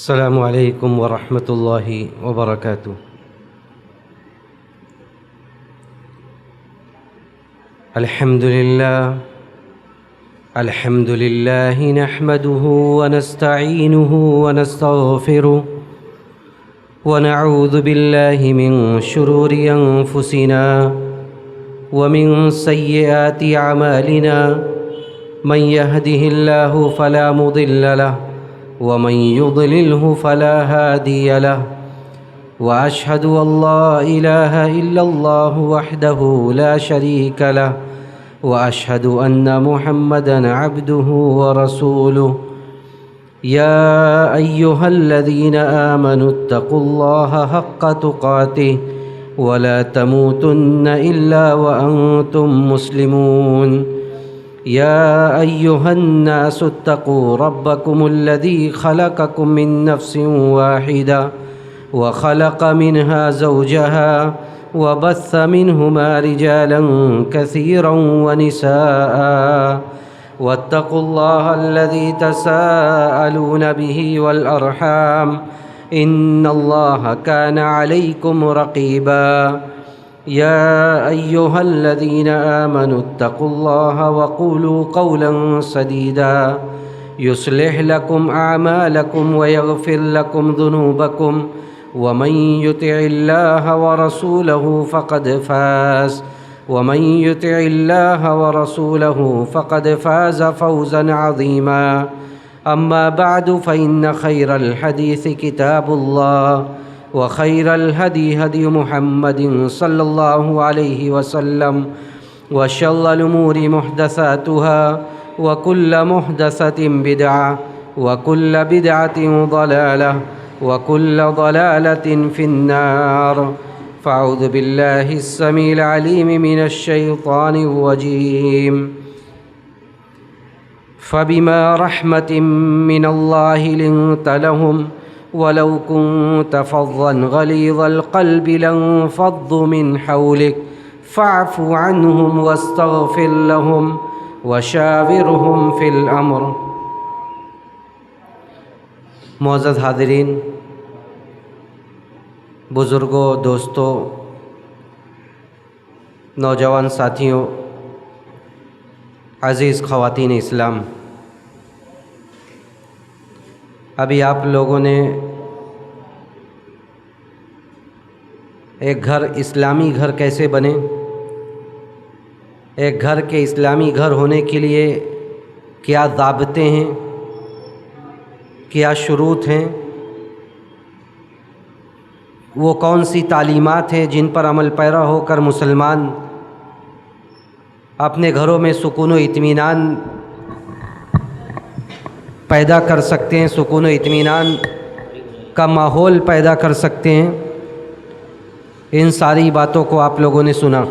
السلام علیکم ورحمۃ اللہ وبرکاتہ۔ الحمد للہ نحمده ونستعینه ونستغفره ونعوذ باللہ من شرور انفسنا ومن سیئات اعمالنا من يهده الله فلا مضل له ومن يضلله فلا هادي له وأشهد أن لا إله إلا الله وحده لا شريك له وأشهد أن محمدًا عبده ورسوله يا أيها الذين آمنوا اتقوا الله حق تقاته ولا تموتن إلا وأنتم مسلمون يا أيها الناس اتقوا ربكم الذي خلقكم من نفس واحدة وخلق منها زوجها وبث منهما رجالا كثيرا ونساء واتقوا الله الذي تساءلون به والأرحام إن الله كان عليكم رقيبا يا أيها الذين آمنوا اتقوا الله وقولوا قولا سديدا يصلح لكم أعمالكم ويغفر لكم ذنوبكم ومن يطع الله ورسوله فقد فاز فوزا عظيما أما بعد فإن خير الحديث كتاب الله وخير الهدي هدي محمد صلى الله عليه وسلم وشر الأمور محدثاتها وكل محدثة بدعة وكل بدعة ضلالة وكل ضلالة في النار فأعوذ بالله السميع العليم من الشيطان الرجيم فبما رحمة من الله لنت لهم ولو كنت فظا غليظ القلب لانفضوا من حولك فاعف عنهم واستغفر لهم وشاورهم في الأمر۔ معزز حاضرین، بزرگوں، دوستوں، نوجوان ساتھیوں، عزیز خواتین اسلام، ابھی آپ لوگوں نے ایک گھر اسلامی گھر کیسے بنے، ایک گھر کے اسلامی گھر ہونے کے لیے کیا ضابطے ہیں، کیا شروط ہیں، وہ کون سی تعلیمات ہیں جن پر عمل پیرا ہو کر مسلمان اپنے گھروں میں سکون و اطمینان پیدا کر سکتے ہیں، سکون و اطمینان کا ماحول پیدا کر سکتے ہیں۔ ان ساری باتوں کو آپ لوگوں نے سنا۔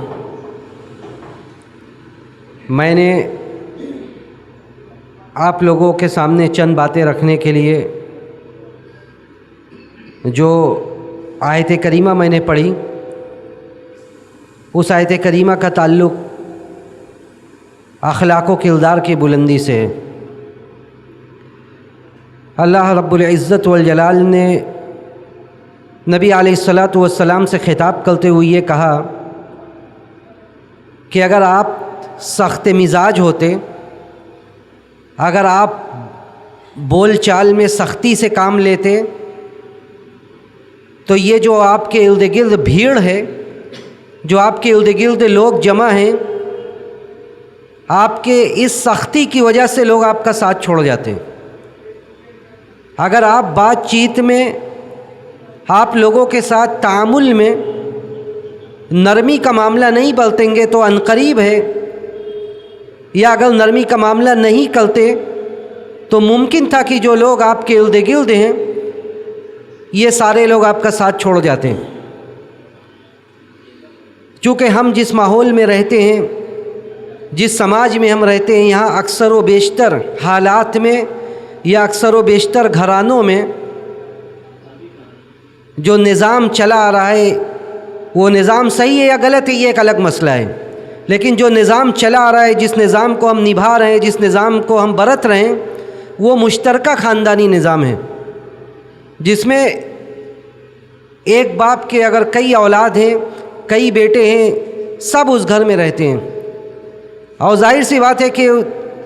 میں نے آپ لوگوں کے سامنے چند باتیں رکھنے کے لیے جو آیت کریمہ میں نے پڑھی، اس آیت کریمہ کا تعلق اخلاق و کردار کی بلندی سے ہے۔ اللہ رب العزت والجلال نے نبی علیہ الصلاۃ والسلام سے خطاب کرتے ہوئے یہ کہا کہ اگر آپ سخت مزاج ہوتے، اگر آپ بول چال میں سختی سے کام لیتے، تو یہ جو آپ کے ارد گرد بھیڑ ہے، جو آپ کے ارد گرد لوگ جمع ہیں، آپ کے اس سختی کی وجہ سے لوگ آپ کا ساتھ چھوڑ جاتے ہیں۔ اگر آپ بات چیت میں، آپ لوگوں کے ساتھ تعامل میں نرمی کا معاملہ نہیں برتیں گے تو عنقریب ہے، یا اگر نرمی کا معاملہ نہیں کرتے تو ممکن تھا کہ جو لوگ آپ کے ارد گرد ہیں یہ سارے لوگ آپ کا ساتھ چھوڑ جاتے ہیں۔ چونکہ ہم جس ماحول میں رہتے ہیں، جس سماج میں ہم رہتے ہیں، یہاں اکثر و بیشتر حالات میں یا اکثر و بیشتر گھرانوں میں جو نظام چلا آ رہا ہے وہ نظام صحیح ہے یا غلط ہے، یہ ایک الگ مسئلہ ہے، لیکن جو نظام چلا آ رہا ہے، جس نظام کو ہم نبھا رہے ہیں، جس نظام کو ہم برت رہے ہیں، وہ مشترکہ خاندانی نظام ہے۔ جس میں ایک باپ کے اگر کئی اولاد ہیں، کئی بیٹے ہیں، سب اس گھر میں رہتے ہیں، اور ظاہر سی بات ہے کہ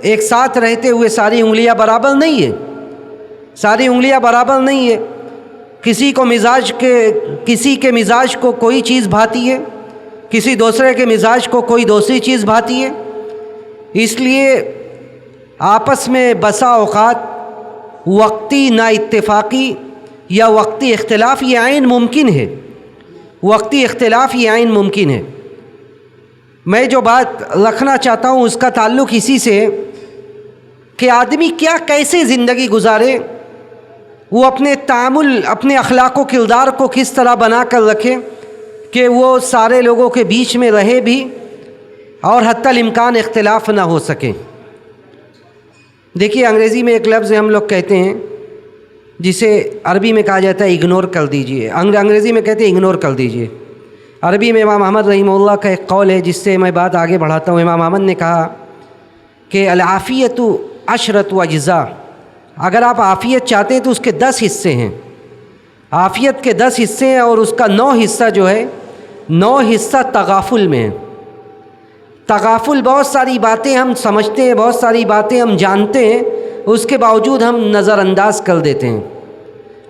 ایک ساتھ رہتے ہوئے ساری انگلیاں برابر نہیں ہے، ساری انگلیاں برابر نہیں ہے، کسی کے مزاج کو کوئی چیز بھاتی ہے، کسی دوسرے کے مزاج کو کوئی دوسری چیز بھاتی ہے، اس لیے آپس میں بسا اوقات وقتی نا اتفاقی یا وقتی اختلاف یہ عین ممکن ہے، وقتی اختلاف یہ عین ممکن ہے۔ میں جو بات رکھنا چاہتا ہوں اس کا تعلق اسی سے کہ آدمی کیسے زندگی گزارے، وہ اپنے تعامل، اپنے اخلاق و کردار کو کس طرح بنا کر رکھے کہ وہ سارے لوگوں کے بیچ میں رہے بھی اور حتی الامکان اختلاف نہ ہو سکے۔ دیکھیے انگریزی میں ایک لفظ ہم لوگ کہتے ہیں جسے عربی میں کہا جاتا ہے اگنور کر دیجئے، انگریزی میں کہتے ہیں اگنور کر دیجئے۔ عربی میں امام احمد رحمہ اللہ کا ایک قول ہے جس سے میں بات آگے بڑھاتا ہوں۔ امام احمد نے کہا کہ العافیت عشرۃ اجزاء، اگر آپ عافیت چاہتے ہیں تو اس کے 10 حصے ہیں، عافیت کے 10 حصے ہیں، اور اس کا 9 حصہ جو ہے، 9 حصہ تغافل میں ہے۔ تغافل، بہت ساری باتیں ہم سمجھتے ہیں، بہت ساری باتیں ہم جانتے ہیں، اس کے باوجود ہم نظر انداز کر دیتے ہیں۔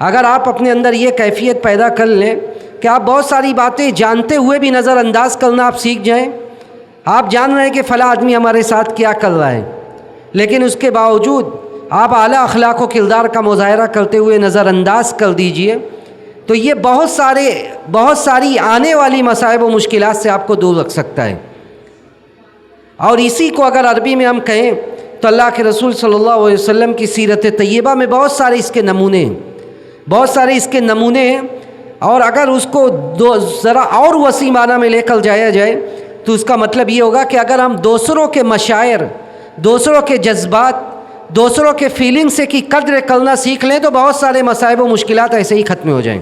اگر آپ اپنے اندر یہ کیفیت پیدا کر لیں کہ آپ بہت ساری باتیں جانتے ہوئے بھی نظر انداز کرنا آپ سیکھ جائیں، آپ جان رہے ہیں کہ فلاں آدمی ہمارے ساتھ کیا کر رہا ہے، لیکن اس کے باوجود آپ اعلیٰ اخلاق و کردار کا مظاہرہ کرتے ہوئے نظر انداز کر دیجئے، تو یہ بہت ساری آنے والی مصائب و مشکلات سے آپ کو دور رکھ سکتا ہے۔ اور اسی کو اگر عربی میں ہم کہیں تو اللہ کے رسول صلی اللہ علیہ وسلم کی سیرت طیبہ میں بہت سارے اس کے نمونے ہیں، بہت سارے اس کے نمونے ہیں، اور اگر اس کو ذرا اور وسیع معنی میں لے کر جایا جائے تو اس کا مطلب یہ ہوگا کہ اگر ہم دوسروں کے مشاعر، دوسروں کے جذبات، دوسروں کے فیلنگ سے کی قدر کرنا سیکھ لیں تو بہت سارے مصائب و مشکلات ایسے ہی ختم ہو جائیں۔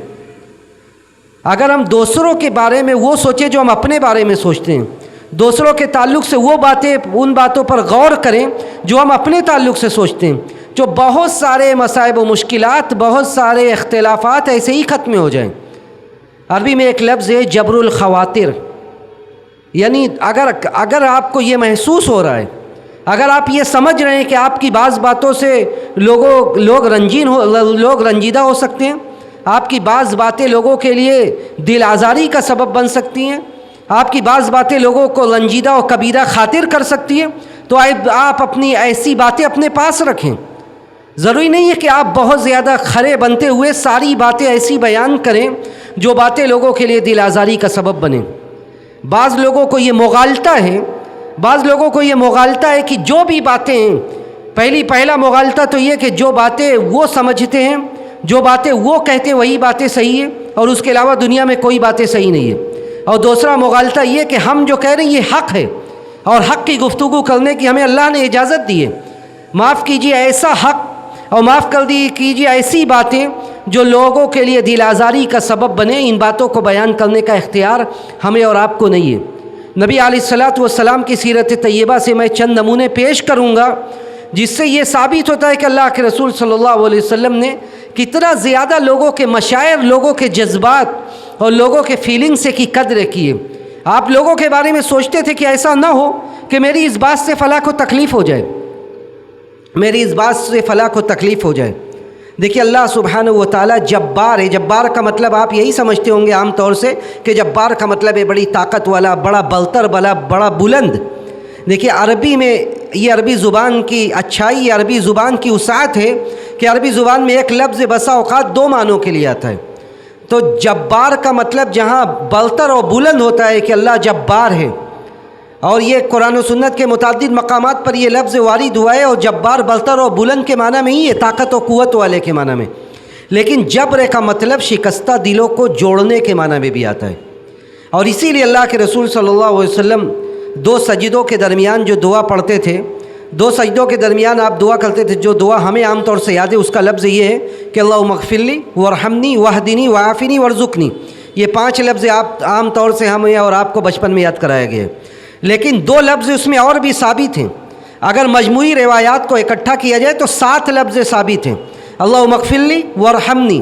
اگر ہم دوسروں کے بارے میں وہ سوچیں جو ہم اپنے بارے میں سوچتے ہیں، دوسروں کے تعلق سے وہ باتیں، ان باتوں پر غور کریں جو ہم اپنے تعلق سے سوچتے ہیں، جو بہت سارے مصائب و مشکلات، بہت سارے اختلافات ایسے ہی ختم ہو جائیں۔ عربی میں ایک لفظ ہے جبر الخواطر، یعنی اگر آپ کو یہ محسوس ہو رہا ہے، اگر آپ یہ سمجھ رہے ہیں کہ آپ کی بعض باتوں سے لوگ رنجیدہ ہو سکتے ہیں، آپ کی بعض باتیں لوگوں کے لیے دل آزاری کا سبب بن سکتی ہیں، آپ کی بعض باتیں لوگوں کو رنجیدہ و کبیرہ خاطر کر سکتی ہیں، تو آپ اپنی ایسی باتیں اپنے پاس رکھیں۔ ضروری نہیں ہے کہ آپ بہت زیادہ کھرے بنتے ہوئے ساری باتیں ایسی بیان کریں جو باتیں لوگوں کے لیے دل آزاری کا سبب بنیں۔ بعض لوگوں کو یہ مغالطہ ہے کہ جو بھی باتیں ہیں، پہلا مغالطہ تو یہ کہ جو باتیں وہ سمجھتے ہیں، جو باتیں وہ کہتے ہیں وہی باتیں صحیح ہیں، اور اس کے علاوہ دنیا میں کوئی باتیں صحیح نہیں ہیں۔ اور دوسرا مغالطہ یہ کہ ہم جو کہہ رہے ہیں یہ حق ہے، اور حق کی گفتگو کرنے کی ہمیں اللہ نے اجازت دی ہے۔ معاف کیجیے، ایسا حق اور معاف کیجیے ایسی باتیں جو لوگوں کے لیے دل آزاری کا سبب بنے، ان باتوں کو بیان کرنے کا اختیار ہمیں اور آپ کو نہیں ہے۔ نبی علیہ الصلاۃ والسلام کی سیرت طیبہ سے میں چند نمونے پیش کروں گا جس سے یہ ثابت ہوتا ہے کہ اللہ کے رسول صلی اللہ علیہ وسلم نے کتنا زیادہ لوگوں کے مشاعر، لوگوں کے جذبات اور لوگوں کے فیلنگ سے کی قدر کی ہے۔ آپ لوگوں کے بارے میں سوچتے تھے کہ ایسا نہ ہو کہ میری اس بات سے فلاں کو تکلیف ہو جائے، میری اس بات سے فلاں کو تکلیف ہو جائے۔ دیکھیے اللہ سبحانہ و تعالیٰ جبار ہے۔ جبار کا مطلب آپ یہی سمجھتے ہوں گے عام طور سے کہ جبار کا مطلب ہے بڑی طاقت والا، بڑا برتر، بڑا بلند۔ دیکھیے عربی میں یہ عربی زبان کی اچھائی، یہ عربی زبان کی وسعت ہے کہ عربی زبان میں ایک لفظ بسا اوقات 2 معنوں کے لیے آتا ہے۔ تو جبار کا مطلب جہاں برتر اور بلند ہوتا ہے کہ اللہ جبار ہے، اور یہ قرآن و سنت کے متعدد مقامات پر یہ لفظ وارد ہوا ہے، اور جبار برتر اور بلند کے معنی میں ہی ہے، طاقت و قوت والے کے معنی میں۔ لیکن جبر کا مطلب شکستہ دلوں کو جوڑنے کے معنی میں بھی آتا ہے، اور اسی لیے اللہ کے رسول صلی اللہ علیہ وسلم 2 سجدوں کے درمیان جو دعا پڑھتے تھے، 2 سجدوں کے درمیان آپ دعا کرتے تھے، جو دعا ہمیں عام طور سے یاد ہے اس کا لفظ یہ ہے کہ اللہم اغفر لی وارحمنی واہدنی وعافنی وارزقنی۔ یہ 5 لفظ آپ عام طور سے ہمیں اور آپ کو بچپن میں یاد کرایا گیا ہے، لیکن 2 لفظ اس میں اور بھی ثابت ہیں۔ اگر مجموعی روایات کو اکٹھا کیا جائے تو 7 لفظ ثابت ہیں۔ اللہم اغفر لی وارحمنی،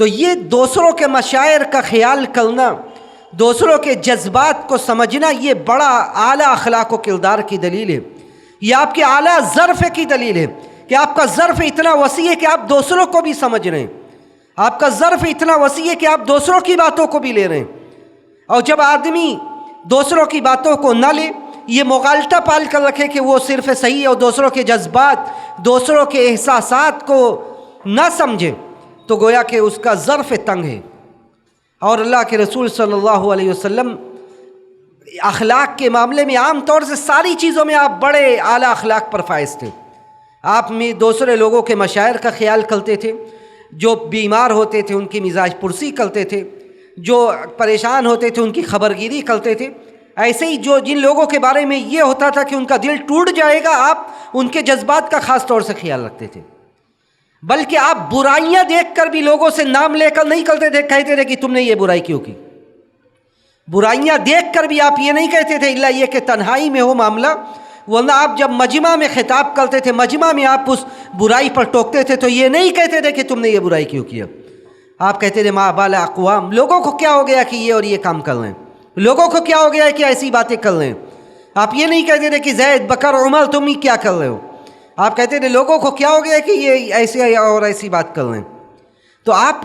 تو یہ دوسروں کے مشاعر کا خیال کرنا، دوسروں کے جذبات کو سمجھنا، یہ بڑا اعلیٰ اخلاق و کردار کی دلیل ہے، یہ آپ کے اعلیٰ ظرف کی دلیل ہے کہ آپ کا ظرف اتنا وسیع ہے کہ آپ دوسروں کو بھی سمجھ رہے ہیں، آپ کا ظرف اتنا وسیع ہے کہ آپ دوسروں کی باتوں کو بھی لے رہے ہیں۔ اور جب آدمی دوسروں کی باتوں کو نہ لے، یہ مغالطہ پال کر رکھے کہ وہ صرف صحیح ہے اور دوسروں کے جذبات، دوسروں کے احساسات کو نہ سمجھے، تو گویا کہ اس کا ظرف تنگ ہے۔ اور اللہ کے رسول صلی اللہ علیہ وسلم اخلاق کے معاملے میں عام طور سے ساری چیزوں میں آپ بڑے اعلیٰ اخلاق پر فائز تھے۔ آپ میں دوسرے لوگوں کے مشاعر کا خیال کرتے تھے، جو بیمار ہوتے تھے ان کی مزاج پرسی کرتے تھے، جو پریشان ہوتے تھے ان کی خبرگیری کرتے تھے۔ ایسے ہی جن لوگوں کے بارے میں یہ ہوتا تھا کہ ان کا دل ٹوٹ جائے گا، آپ ان کے جذبات کا خاص طور سے خیال رکھتے تھے۔ بلکہ آپ برائیاں دیکھ کر بھی لوگوں سے نام لے کر نہیں کرتے تھے، کہتے تھے کہ تم نے یہ برائی کیوں کی۔ برائیاں دیکھ کر بھی آپ یہ نہیں کہتے تھے الا یہ کہ تنہائی میں ہو معاملہ، ورنہ آپ جب مجمع میں خطاب کرتے تھے، مجمع میں آپ اس برائی پر ٹوکتے تھے تو یہ نہیں کہتے تھے کہ تم نے یہ برائی کیوں کیا۔ آپ کہتے تھے ما بال اقوام، لوگوں کو کیا ہو گیا کہ یہ اور یہ کام کر رہے ہیں، لوگوں کو کیا ہو گیا ہے کہ ایسی باتیں کر رہے ہیں۔ آپ یہ نہیں کہتے تھے کہ زید بکر عمر تم ہی کیا کر رہے ہو، آپ کہتے تھے لوگوں کو کیا ہو گیا کہ یہ ایسے اور ایسی بات کر رہے ہیں۔ تو آپ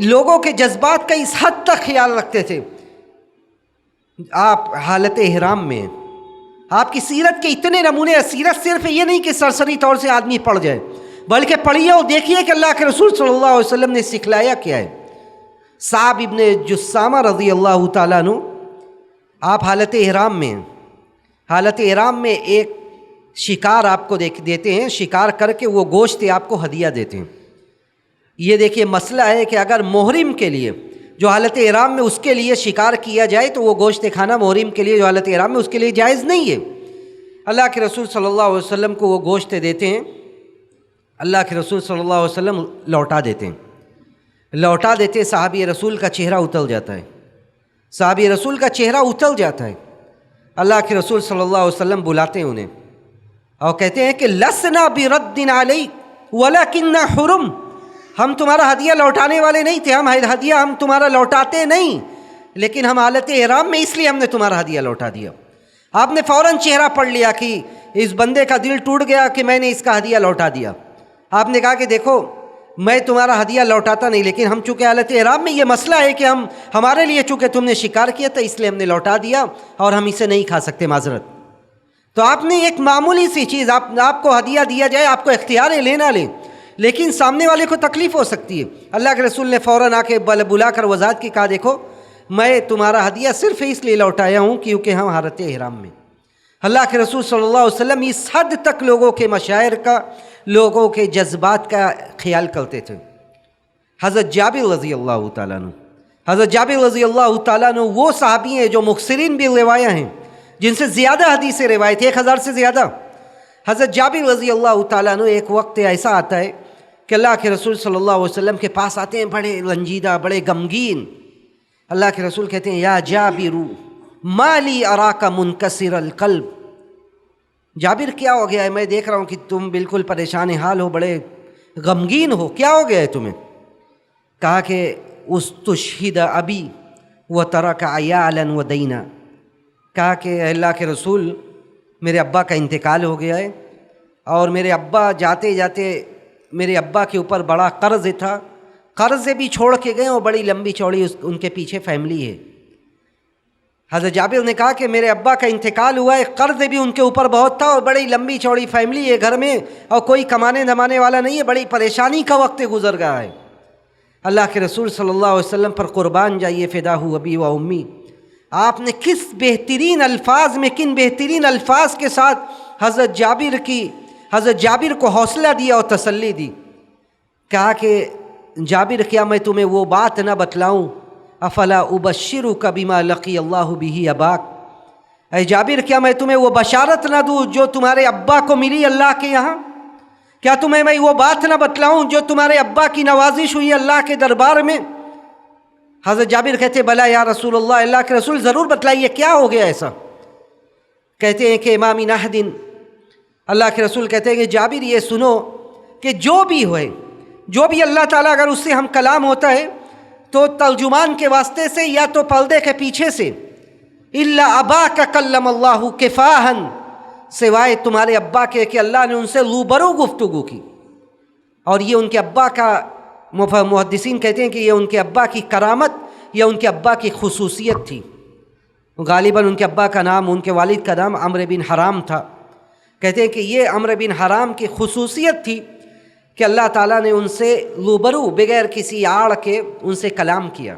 لوگوں کے جذبات کا اس حد تک خیال رکھتے تھے۔ آپ حالت احرام میں، آپ کی سیرت کے اتنے نمونے، سیرت صرف یہ نہیں کہ سرسری طور سے آدمی پڑھ جائے، بلکہ پڑھیے اور دیکھیے کہ اللہ کے رسول صلی اللہ علیہ وسلم نے سکھلایا کیا ہے۔ صعب ابن جسامہ رضی اللہ تعالیٰ عنہ، آپ حالت احرام میں ایک شکار آپ کو دیتے ہیں، شکار کر کے وہ گوشت آپ کو ہدیہ دیتے ہیں۔ یہ دیکھیے مسئلہ ہے کہ اگر محرم کے لیے جو حالت احرام میں اس کے لیے شکار کیا جائے تو وہ گوشت کھانا محرم کے لیے جو حالت احرام میں اس کے لیے جائز نہیں ہے۔ اللہ کے رسول صلی اللہ علیہ وسلم کو وہ گوشت دیتے ہیں، اللہ کے رسول صلی اللہ علیہ وسلم لوٹا دیتے، صحابی رسول کا چہرہ اتل جاتا ہے، صحابی رسول کا چہرہ اتل جاتا ہے۔ اللہ کے رسول صلی اللہ علیہ وسلم بلاتے ہیں انہیں اور کہتے ہیں کہ لسنا برد علیک ولکننا حرم، ہم تمہارا ہدیہ لوٹانے والے نہیں تھے، ہم تمہارا لوٹاتے نہیں، لیکن ہم حالت احرام میں اس لیے ہم نے تمہارا ہدیہ لوٹا دیا۔ آپ نے فوراً چہرہ پڑھ لیا کہ اس بندے کا دل ٹوٹ گیا کہ میں نے اس کا ہدیہ لوٹا دیا۔ آپ نے کہا کہ دیکھو میں تمہارا ہدیہ لوٹاتا نہیں، لیکن ہم چونکہ حالت احرام میں یہ مسئلہ ہے کہ ہمارے لیے چونکہ تم نے شکار کیا تھا اس لیے ہم نے لوٹا دیا اور ہم اسے نہیں کھا سکتے، معذرت۔ تو آپ نے ایک معمولی سی چیز، آپ کو ہدیہ دیا جائے، آپ کو اختیار ہے لینا لیں، لیکن سامنے والے کو تکلیف ہو سکتی ہے۔ اللہ کے رسول نے فوراً آ کے بلا کر وضاحت کی، کہا دیکھو میں تمہارا ہدیہ صرف اس لیے لوٹایا ہوں کیونکہ ہم حالت احرام میں۔ اللہ کے رسول صلی اللہ علیہ وسلم اس حد تک لوگوں کے مشاعر کا، لوگوں کے جذبات کا خیال کرتے تھے۔ حضرت جابر رضی اللہ تعالیٰ عنہ وہ صحابی ہیں جو مکثرین بھی روایہ ہیں، جن سے زیادہ حدیثیں روایت 1000 سے زیادہ۔ حضرت جابر رضی اللہ تعالیٰ عنہ ایک وقت ایسا آتا ہے کہ اللہ کے رسول صلی اللہ علیہ وسلم کے پاس آتے ہیں بڑے رنجیدہ، بڑے غمگین۔ اللہ کے رسول کہتے ہیں یا جابر ما لی اراک منکسر القلب، جابر کیا ہو گیا ہے، میں دیکھ رہا ہوں کہ تم بالکل پریشان حال ہو، بڑے غمگین ہو، کیا ہو گیا ہے تمہیں؟ کہا کہ استشہد ابی وترک عیالا ودینا، کہا کہ اللہ کے رسول میرے ابا کا انتقال ہو گیا ہے اور میرے ابا جاتے جاتے میرے ابا کے اوپر بڑا قرض تھا، قرض بھی چھوڑ کے گئے اور بڑی لمبی چوڑی ان کے پیچھے فیملی ہے۔ حضرت جابر نے کہا کہ میرے ابا کا انتقال ہوا ہے، قرض بھی ان کے اوپر بہت تھا اور بڑی لمبی چوڑی فیملی ہے گھر میں، اور کوئی کمانے دھمانے والا نہیں ہے، بڑی پریشانی کا وقت گزر گیا ہے۔ اللہ کے رسول صلی اللہ علیہ وسلم پر قربان جائیے فدا ہو ابی و امی، آپ نے کن بہترین الفاظ کے ساتھ حضرت جابر کو حوصلہ دیا اور تسلی دی۔ کہا کہ جابر کیا میں تمہیں وہ بات نہ بتلاؤں، افلا ابشرک بما لقی اللہ بہ اباک، اے جابر کیا میں تمہیں وہ بشارت نہ دوں جو تمہارے ابا کو ملی اللہ کے یہاں؟ کیا تمہیں میں وہ بات نہ بتلاؤں جو تمہارے ابا کی نوازش ہوئی اللہ کے دربار میں؟ حضرت جابر کہتے بلا یا رسول اللہ، اللہ کے رسول ضرور بتلائیے کیا ہو گیا ایسا؟ کہتے ہیں کہ امام نہد، اللہ کے رسول کہتے ہیں کہ جابر یہ سنو کہ جو بھی ہوئے جو بھی اللہ تعالیٰ اگر اس سے ہم کلام ہوتا ہے تو ترجمان کے واسطے سے یا تو پردے کے پیچھے سے، الا اباک کلم اللہ کفاہن، سوائے تمہارے ابا کے کہ اللہ نے ان سے روبرو گفتگو کی. اور یہ ان کے ابا کا، محدثین کہتے ہیں کہ یہ ان کے ابا کی کرامت یا ان کے ابا کی خصوصیت تھی. غالباً ان کے ابا کا نام، ان کے والد کا نام عمرو بن حرام تھا. کہتے ہیں کہ یہ عمرو بن حرام کی خصوصیت تھی کہ اللہ تعالیٰ نے ان سے روبرو بغیر کسی آڑ کے ان سے کلام کیا.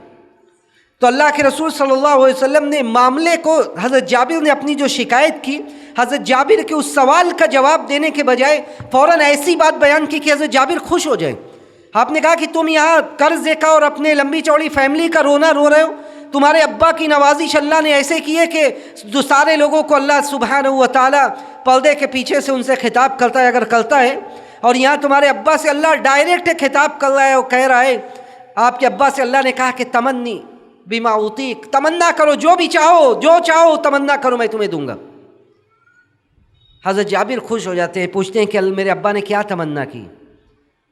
تو اللہ کے رسول صلی اللہ علیہ وسلم نے معاملے کو، حضرت جابر نے اپنی جو شکایت کی، حضرت جابر کے اس سوال کا جواب دینے کے بجائے فوراً ایسی بات بیان کی کہ حضرت جابر خوش ہو جائیں. آپ نے کہا کہ تم یہاں قرض کا اور اپنے لمبی چوڑی فیملی کا رونا رو رہے ہو، تمہارے ابا کی نوازش اللہ نے ایسے کی ہے کہ جو سارے لوگوں کو اللہ سبحانہ و تعالیٰ پردے کے پیچھے سے ان سے خطاب کرتا ہے اگر کرتا ہے، اور یہاں تمہارے ابا سے اللہ ڈائریکٹ خطاب کر رہا ہے اور کہہ رہا ہے، آپ کے ابا سے اللہ نے کہا کہ تمنی بما اوتیک، تمنا کرو جو بھی چاہو، جو چاہو تمنا کرو میں تمہیں دوں گا. حضرت جابر خوش ہو جاتے ہیں، پوچھتے ہیں کہ میرے ابا نے کیا تمنا کی؟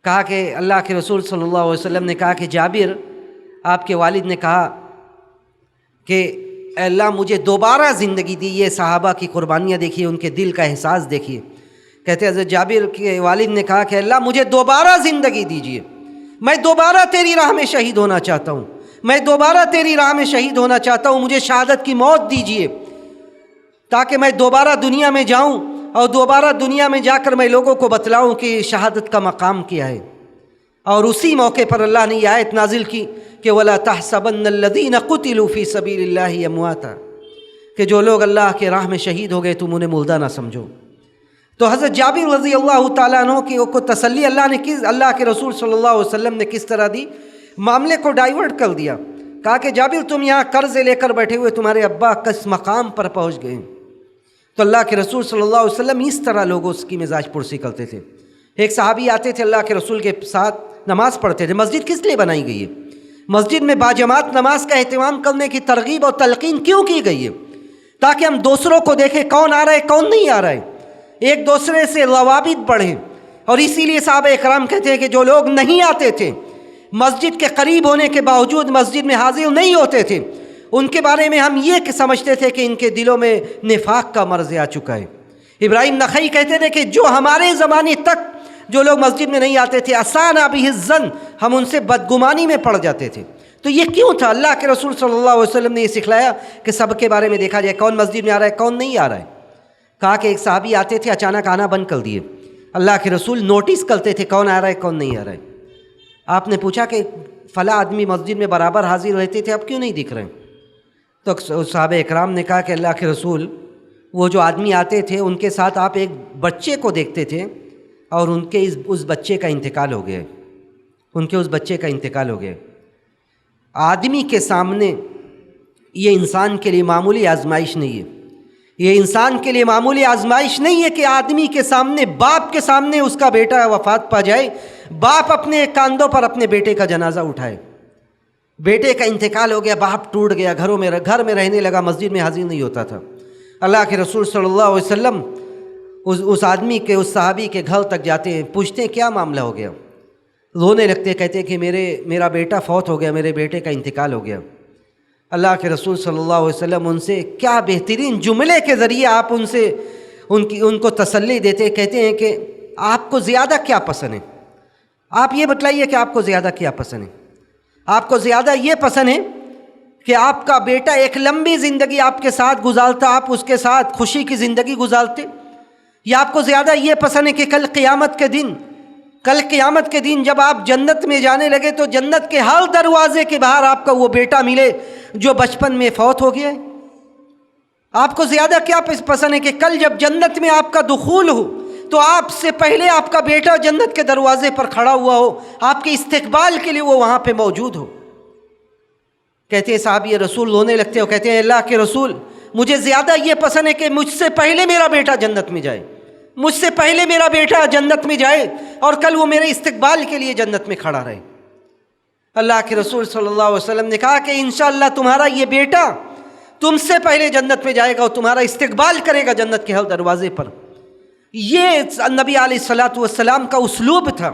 کہا کہ اللہ کے رسول صلی اللہ علیہ وسلم نے کہا کہ جابر، آپ کے والد نے کہا کہ اے اللہ مجھے دوبارہ زندگی دی. یہ صحابہ کی قربانیاں دیکھیے، ان کے دل کا احساس دیکھیے. کہتے حضرت جابر کے والد نے کہا کہ اللہ مجھے دوبارہ زندگی دیجیے، میں دوبارہ تیری راہ میں شہید ہونا چاہتا ہوں، میں دوبارہ تیری راہ میں شہید ہونا چاہتا ہوں، مجھے شہادت کی موت دیجیے تاکہ میں دوبارہ دنیا میں جاؤں اور دوبارہ دنیا میں جا کر میں لوگوں کو بتلاؤں کہ شہادت کا مقام کیا ہے. اور اسی موقع پر اللہ نے یہ آیت نازل کی کہ وَلَا تَحْسَبَنَّ الَّذِينَ قُتِلُوا فِي سَبِيلِ اللَّهِ أَمْوَاتًا، کہ جو لوگ اللہ کے راہ میں شہید ہو گئے تم انہیں مردہ نہ سمجھو. تو حضرت جابر رضی اللہ تعالیٰ عنہ کی کو تسلی اللہ نے کس، اللہ کے رسول صلی اللہ علیہ وسلم نے کس طرح دی، معاملے کو ڈائیورٹ کر دیا. کہا کہ جابر تم یہاں قرض لے کر بیٹھے ہوئے، تمہارے ابا کس مقام پر پہنچ گئے. تو اللہ کے رسول صلی اللہ علیہ وسلم اس طرح لوگوں کی مزاج پرسی کرتے تھے. ایک صحابی آتے تھے اللہ کے رسول کے ساتھ نماز پڑھتے تھے. مسجد کس لیے بنائی گئی ہے؟ مسجد میں باجماعت نماز کا اہتمام کرنے کی ترغیب اور تلقین کیوں کی گئی ہے؟ تاکہ ہم دوسروں کو دیکھیں کون آ رہا ہے کون نہیں آ رہا ہے، ایک دوسرے سے روابط بڑھیں. اور اسی لیے صحابہ اکرام کہتے ہیں کہ جو لوگ نہیں آتے تھے، مسجد کے قریب ہونے کے باوجود مسجد میں حاضر نہیں ہوتے تھے، ان کے بارے میں ہم یہ سمجھتے تھے کہ ان کے دلوں میں نفاق کا مرض آ چکا ہے. ابراہیم نخعی کہتے تھے کہ جو ہمارے زمانے تک جو لوگ مسجد میں نہیں آتے تھے، اسانا بہ الظن، ہم ان سے بدگمانی میں پڑ جاتے تھے. تو یہ کیوں تھا؟ اللہ کے رسول صلی اللہ علیہ وسلم نے یہ سکھلایا کہ سب کے بارے میں دیکھا جائے کون مسجد میں آ رہا ہے کون نہیں آ رہا ہے. کہا کہ ایک صحابی آتے تھے اچانک آنا بند کر دیے، اللہ کے رسول نوٹس کرتے تھے کون آ رہا ہے کون نہیں آ رہا ہے. آپ نے پوچھا کہ فلاں آدمی مسجد میں برابر حاضر رہتے تھے اب کیوں نہیں دکھ رہے ہیں؟ تو صحابہ اکرام نے کہا کہ اللہ کے رسول، وہ جو آدمی آتے تھے ان کے ساتھ آپ ایک بچے کو دیکھتے تھے اور ان کے اس بچے کا انتقال ہو گیا، ان کے اس بچے کا انتقال ہو گیا. آدمی کے سامنے یہ انسان کے لیے معمولی آزمائش نہیں ہے، یہ انسان کے لیے معمولی آزمائش نہیں ہے کہ آدمی کے سامنے، باپ کے سامنے اس کا بیٹا وفات پا جائے، باپ اپنے کاندھوں پر اپنے بیٹے کا جنازہ اٹھائے. بیٹے کا انتقال ہو گیا، باپ ٹوٹ گیا، گھر میں رہنے لگا، مسجد میں حاضر نہیں ہوتا تھا. اللہ کے رسول صلی اللہ علیہ وسلم اس آدمی کے، اس صحابی کے گھر تک جاتے ہیں، پوچھتے ہیں کیا معاملہ ہو گیا؟ رونے لگتے، کہتے ہیں کہ میرا بیٹا فوت ہو گیا، میرے بیٹے کا انتقال ہو گیا. اللہ کے رسول صلی اللہ علیہ وسلم ان سے کیا بہترین جملے کے ذریعے آپ ان کو تسلی دیتے، کہتے ہیں کہ آپ کو زیادہ کیا پسند ہے؟ آپ یہ بتلائیے کہ آپ کو زیادہ کیا پسند ہے؟ آپ کو زیادہ یہ پسند ہے کہ آپ کا بیٹا ایک لمبی زندگی آپ کے ساتھ گزارتا، آپ اس کے ساتھ خوشی کی زندگی گزارتے، یا آپ کو زیادہ یہ پسند ہے کہ کل قیامت کے دن جب آپ جنت میں جانے لگے تو جنت کے ہر دروازے کے باہر آپ کا وہ بیٹا ملے جو بچپن میں فوت ہو گیا ہے؟ آپ کو زیادہ کیا پسند ہے کہ کل جب جنت میں آپ کا دخول ہو تو آپ سے پہلے آپ کا بیٹا جنت کے دروازے پر کھڑا ہوا ہو، آپ کے استقبال کے لیے وہ وہاں پہ موجود ہو؟ کہتے ہیں صحابی رسول رونے لگتے ہو، کہتے ہیں اللہ کے رسول مجھے زیادہ یہ پسند ہے کہ مجھ سے پہلے میرا بیٹا جنت میں جائے، مجھ سے پہلے میرا بیٹا جنت میں جائے اور کل وہ میرے استقبال کے لیے جنت میں کھڑا رہے. اللہ کے رسول صلی اللہ علیہ وسلم نے کہا کہ انشاءاللہ تمہارا یہ بیٹا تم سے پہلے جنت میں جائے گا اور تمہارا استقبال کرے گا جنت کے ہر دروازے پر. یہ نبی علیہ الصلوۃ والسلام کا اسلوب تھا.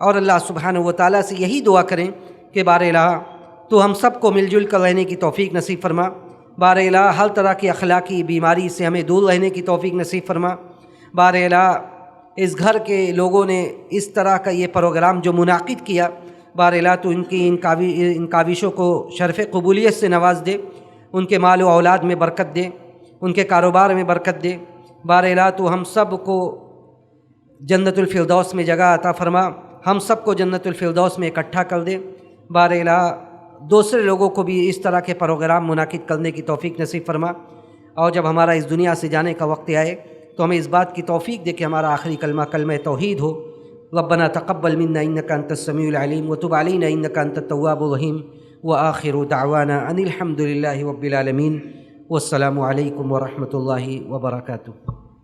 اور اللہ سبحانہ و تعالیٰ سے یہی دعا کریں کہ بار الہ تو ہم سب کو مل جل کر رہنے کی توفیق نصیب فرما، بار الہ ہر طرح کی اخلاقی بیماری سے ہمیں دور رہنے کی توفیق نصیب فرما، بار الہ اس گھر کے لوگوں نے اس طرح کا یہ پروگرام جو منعقد کیا، بار الہ تو ان کی ان کاوشوں کو شرف قبولیت سے نواز دے، ان کے مال و اولاد میں برکت دے، ان کے کاروبار میں برکت دے، بار الہ تو ہم سب کو جنت الفردوس میں جگہ عطا فرما، ہم سب کو جنت الفردوس میں اکٹھا کر دے، بار الہ دوسرے لوگوں کو بھی اس طرح کے پروگرام منعقد کرنے کی توفیق نصیب فرما، اور جب ہمارا اس دنیا سے جانے کا وقت آئے تو ہمیں اس بات کی توفیق دے کہ ہمارا آخری کلمہ کلمہ توحید ہو۔ ربنا تقبل منا انک انت السمیع العلیم وتب علینا انک انت التواب الرحیم، وآخر دعوانا ان الحمد للہ رب العالمین، والسلام علیکم ورحمۃ اللہ وبرکاتہ۔